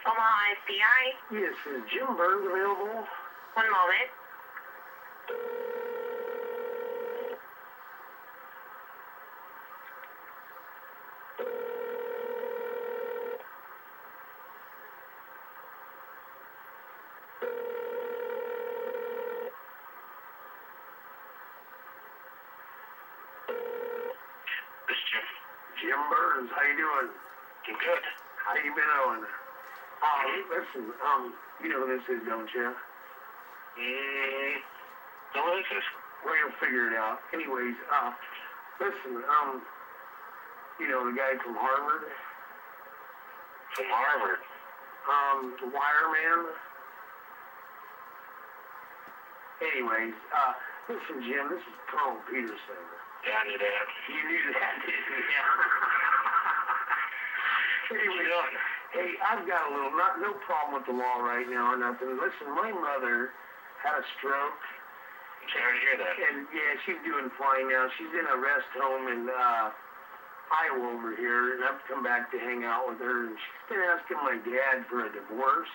Omaha FBI. Yes, is Jim Bures available? One moment. This is Jim. Jim Bures, how you doing? I'm good. How you been doing? Listen, you know who this is, don't you? No, what is this? Well, you'll figure it out. Anyways, listen, you know the guy from Harvard? From Harvard. The wire man? Anyways, listen, Jim, this is Colonel Peterson. Yeah, I knew that. You knew that, didn't you? Anyway, hey, I've got a little, no problem with the law right now or nothing. Listen, my mother had a stroke. I'm sorry to hear that. And, yeah, she's doing fine now. She's in a rest home in Iowa over here, and I've come back to hang out with her. And she's been asking my dad for a divorce.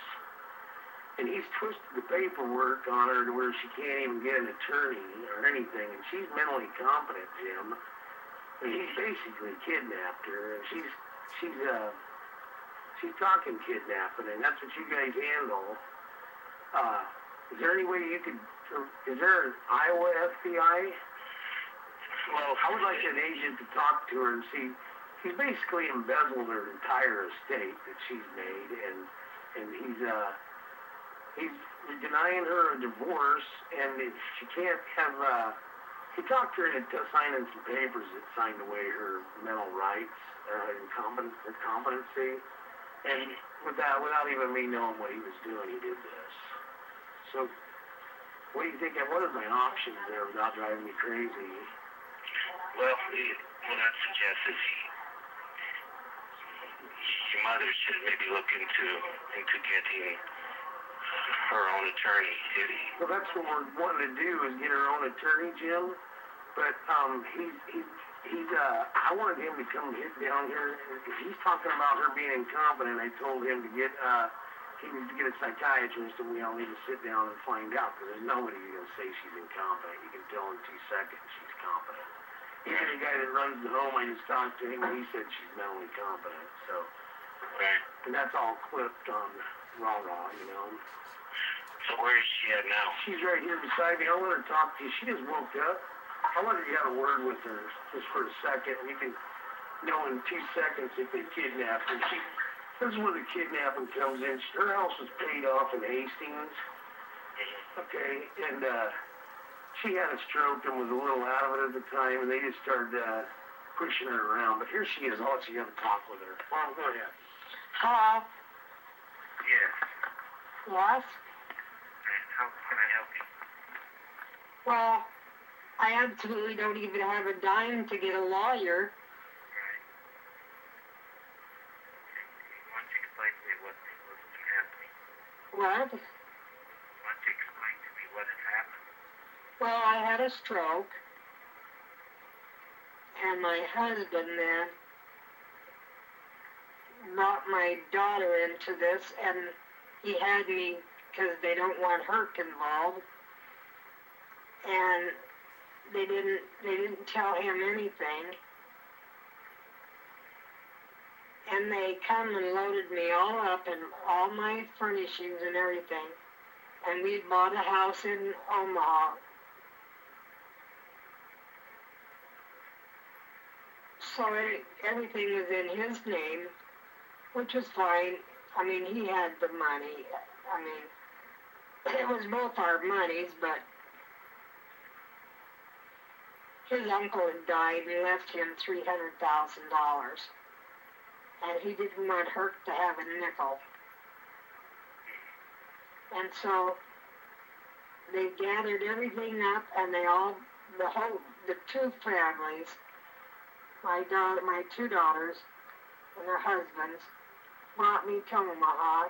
And he's twisted the paperwork on her to where she can't even get an attorney or anything. And she's mentally competent, Jim. I mean, he's basically kidnapped her. And she's talking kidnapping, and that's what you guys handle. Is there any way you could, is there an Iowa FBI? Well, I would like an agent to talk to her and see. He's basically embezzled her entire estate that she's made, and he's denying her a divorce, and she can't have, he talked her into signing some papers that signed away her mental rights, incompetency, and without even me knowing what he was doing, he did this. So, what do you think? What are my options there without driving me crazy? Well, what I'd suggest is your mother should maybe look into getting her own attorney. Well, that's what we're wanting to do, is get her own attorney, Jim. But I wanted him to come down here. He's talking about her being incompetent. I told him to get he needs to get a psychiatrist, and we all need to sit down and find out, because there's nobody who's going to say she's incompetent. You can tell in 2 seconds she's competent. Even the guy that runs the home, I just talked to him, and he said she's mentally competent. So, right. And that's all clipped on raw, you know. So where is she at now? She's right here beside me. I want her to talk to you. She just woke up. I wanted to have a word with her just for a second. You can know in 2 seconds if they kidnap her. This is where the kidnapping comes in. Her house was paid off in Hastings. Okay, and she had a stroke and was a little out of it at the time, and they just started pushing her around. But here she is. I'll let you have a talk with her. Mom, go ahead. Hello? Yes. Yes? How can I help you? Well, I absolutely don't even have a dime to get a lawyer. Right. Why don't you explain to me what's been happening? What? Why don't you explain to me what has happened? Well, I had a stroke, and my husband then brought my daughter into this, and he had me, because they don't want her involved, and they didn't tell him anything, and they come and loaded me all up and all my furnishings and everything, and we bought a house in Omaha. So everything was in his name, which was fine. I mean, he had the money. I mean, it was both our monies, but his uncle had died and left him $300,000. And he didn't want her to have a nickel. And so they gathered everything up, and the 2 families, my 2 daughters and their husbands, brought me to Omaha.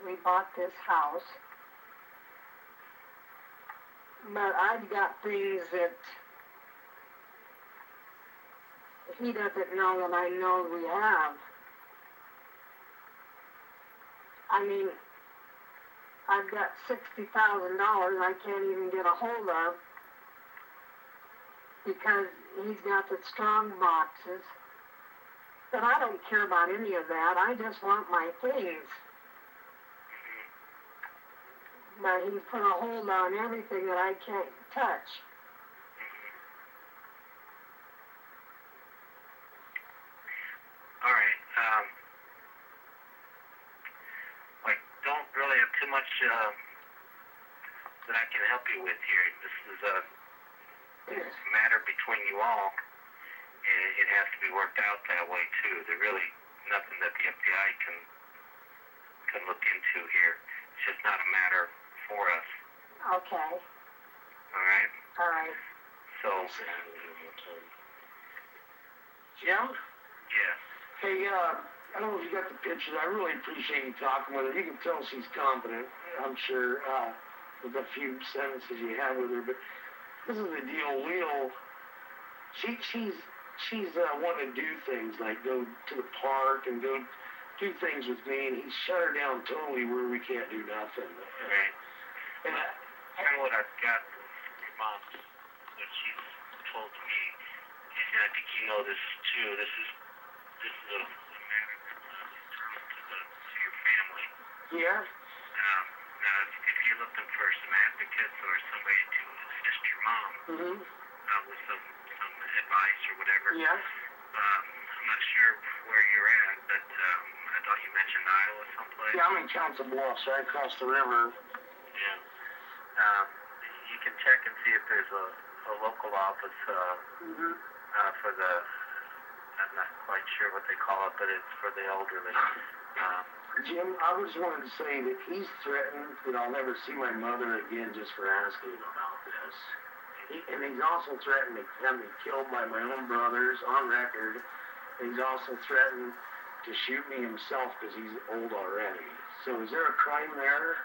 We bought this house. But I've got things that he doesn't know that I know we have. I mean, I've got $60,000 I can't even get a hold of because he's got the strong boxes. But I don't care about any of that. I just want my things. But he's put a hold on everything that I can't touch. All right. I don't really have too much that I can help you with here. This is a matter between you all, and it has to be worked out that way too. There's really nothing that the FBI can look into here. It's just not a matter for us. Okay. All right. All right. So. Jim? Yeah. Hey, I don't know if you got the pictures. I really appreciate you talking with her. You can tell she's competent, I'm sure, with a few sentences you have with her. But this is the deal. She's wanting to do things like go to the park and go do things with me, and he's shut her down totally where we can't do nothing. Right. And And what I've got from your mom, what she's told me, and I think you know this too. This is a matter internal to your family. yeah, Now, if you're looking for some advocates or somebody to assist your mom with some advice or whatever, yeah. I'm not sure where you're at, but I thought you mentioned Iowa someplace. Yeah, I'm in Council Bluffs, right across the river. Yeah. You can check and see if there's a local office for the, I'm not quite sure what they call it, but it's for the elderly. Jim, I just wanted to say that he's threatened that I'll never see my mother again just for asking him about this. And he's also threatened to have me killed by my own brothers on record. And he's also threatened to shoot me himself because he's old already. So is there a crime there?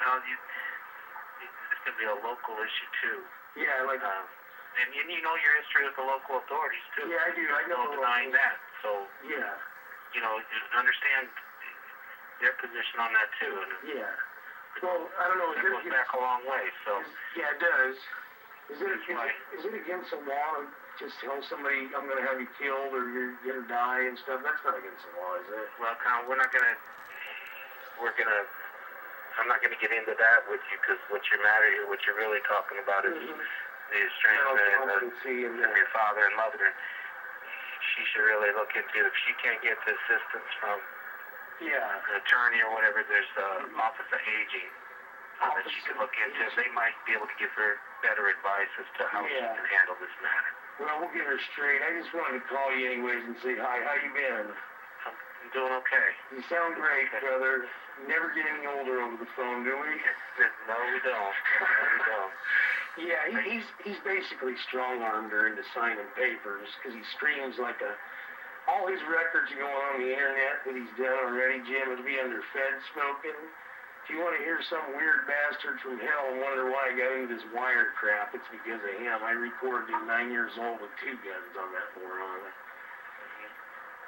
Well, this could be a local issue too. Yeah, like... and you know your history with the local authorities too. Yeah, I do. I know. No denying that. So, yeah. You know, understand their position on that too. And yeah. Well, I don't know. It goes back a long way, so. Yeah, it does. Is it against the law to just tell somebody I'm going to have you killed or you're going to die and stuff? That's not against the law, is it? Well, Con, I'm not going to get into that with you because what you're really talking about is the estrangement of your father and mother. She should really look into if she can't get the assistance from an attorney or whatever. There's the Office of Aging that she could look into. They might be able to give her better advice as to how she can handle this matter. Well, we'll get her straight. I just wanted to call you anyways and say hi. How you been? I'm doing okay. You sound great, brother. Never get any older over the phone, do we? No, we don't. No, we don't. Yeah, he's basically strong-armed her into signing papers because he screams like a... All his records are going on the internet that he's done already, Jim. It'll be under Fed smoking. If you want to hear some weird bastard from hell and wonder why I got into this wire crap, it's because of him. I recorded him 9 years old with 2 guns on that moron.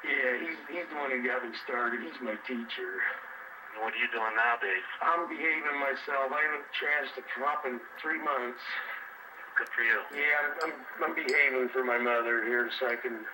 Yeah, he's the one who got me started. He's my teacher. What are you doing nowadays? I'm behaving myself. I haven't trashed a cop in 3 months. Good for you. Yeah, I'm behaving for my mother here so I can